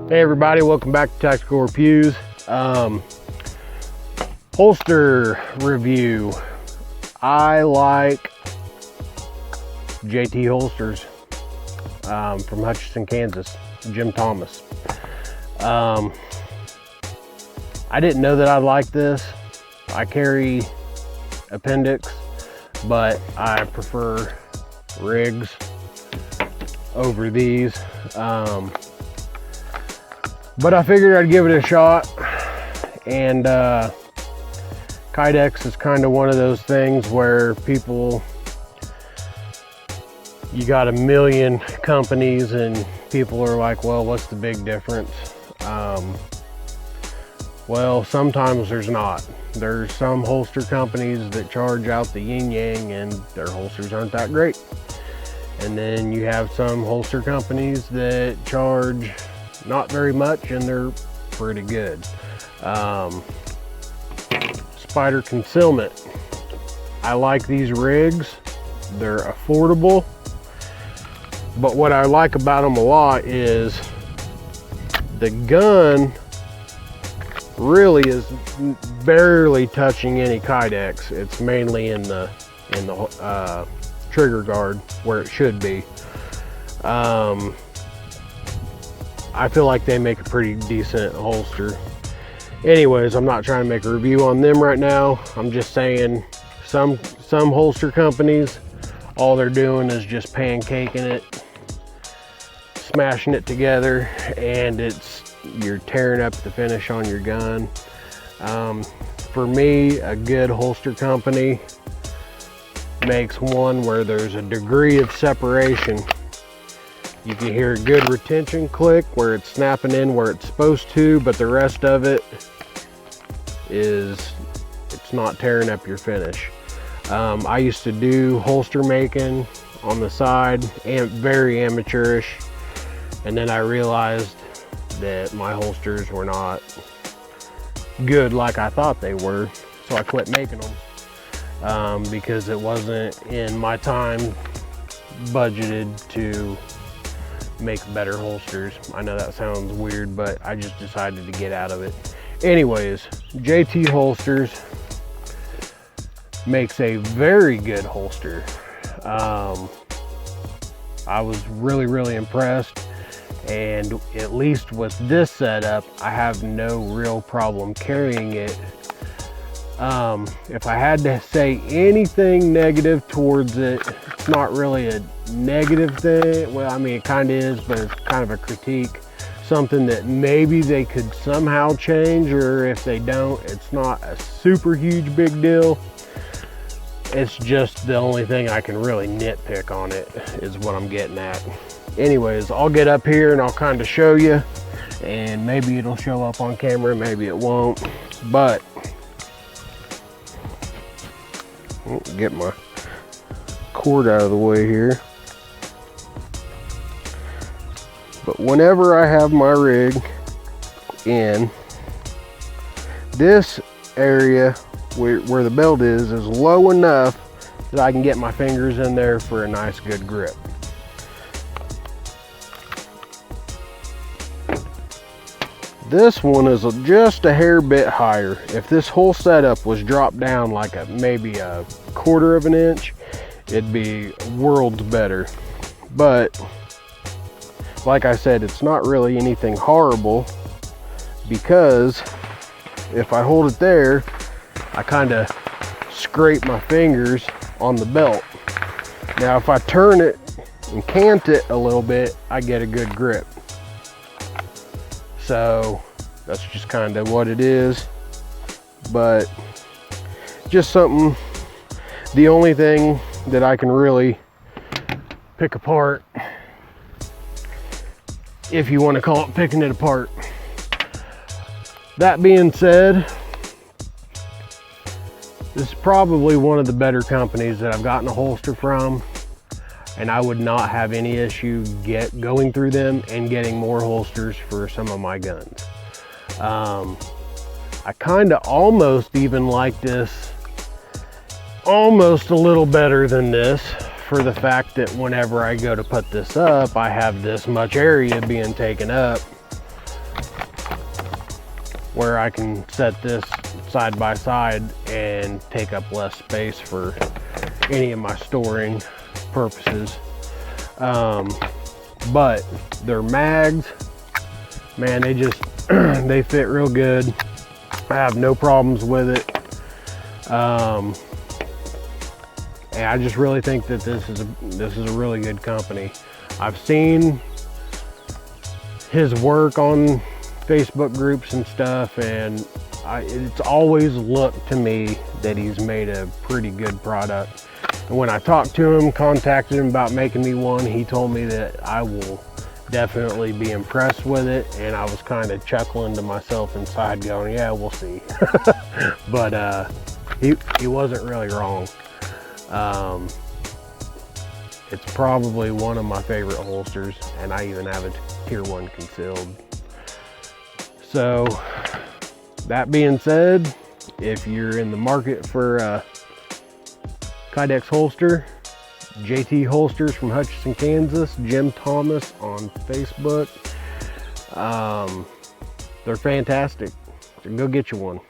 Hey everybody, welcome back to Tactical Reviews. Holster review. I like JT holsters from Hutchinson, Kansas, Jim Thomas. I didn't know that I liked this. I carry Appendix, but I prefer rigs over these. But I figured I'd give it a shot, and Kydex is kind of one of those things where you got a million companies and people are like, well, what's the big difference? Well, sometimes there's not. There's some holster companies that charge out the yin yang and their holsters aren't that great. And then you have some holster companies that charge not very much and they're pretty good. Spider concealment. I like these rigs. They're affordable. But what I like about them a lot is the gun really is barely touching any Kydex. It's mainly in the trigger guard where it should be. I feel like they make a pretty decent holster. Anyways, I'm not trying to make a review on them right now. I'm just saying some holster companies, all they're doing is just pancaking it, smashing it together, and you're tearing up the finish on your gun. For me, a good holster company makes one where there's a degree of separation. You can hear a good retention click where it's snapping in where it's supposed to, but the rest of it it's not tearing up your finish. I used to do holster making on the side, and very amateurish, and then I realized that my holsters were not good like I thought they were, so I quit making them because it wasn't in my time budgeted to make better holsters. I know that sounds weird, but I just decided to get out of it. Anyways, JT Holsters makes a very good holster. I was really impressed, and at least with this setup, I have no real problem carrying it. If I had to say anything negative towards it, it's not really a negative thing. Well, I mean, it kind of is, but it's kind of a critique. Something that maybe they could somehow change, or if they don't, it's not a super huge big deal. It's just the only thing I can really nitpick on it is what I'm getting at. Anyways, I'll get up here and I'll kind of show you, and maybe it'll show up on camera, maybe it won't, but get my cord out of the way here. But whenever I have my rig in, this area where the belt is low enough that I can get my fingers in there for a nice good grip. This one is just a hair bit higher. If this whole setup was dropped down like maybe a quarter of an inch, it'd be worlds better. But like I said, it's not really anything horrible, because if I hold it there, I kind of scrape my fingers on the belt. Now if I turn it and cant it a little bit, I get a good grip. So that's just kind of what it is. But just something, the only thing that I can really pick apart, if you want to call it picking it apart. That being said, this is probably one of the better companies that I've gotten a holster from, and I would not have any issue going through them and getting more holsters for some of my guns. I kind of almost even like this almost a little better than this, for the fact that whenever I go to put this up, I have this much area being taken up where I can set this side by side and take up less space for any of my storing purposes. But their mags, man, they just they fit real good. I have no problems with it. And I just really think that this is a really good company. I've seen his work on Facebook groups and stuff, and it's always looked to me that he's made a pretty good product. And when I talked to him, contacted him about making me one, he told me that I will definitely be impressed with it, and I was kind of chuckling to myself inside going, yeah, we'll see. But he wasn't really wrong. It's probably one of my favorite holsters, and I even have a tier 1 concealed. So that being said, if you're in the market for a Kydex holster, JT Holsters from Hutchinson, Kansas, Jim Thomas on Facebook. They're fantastic. So go get you one.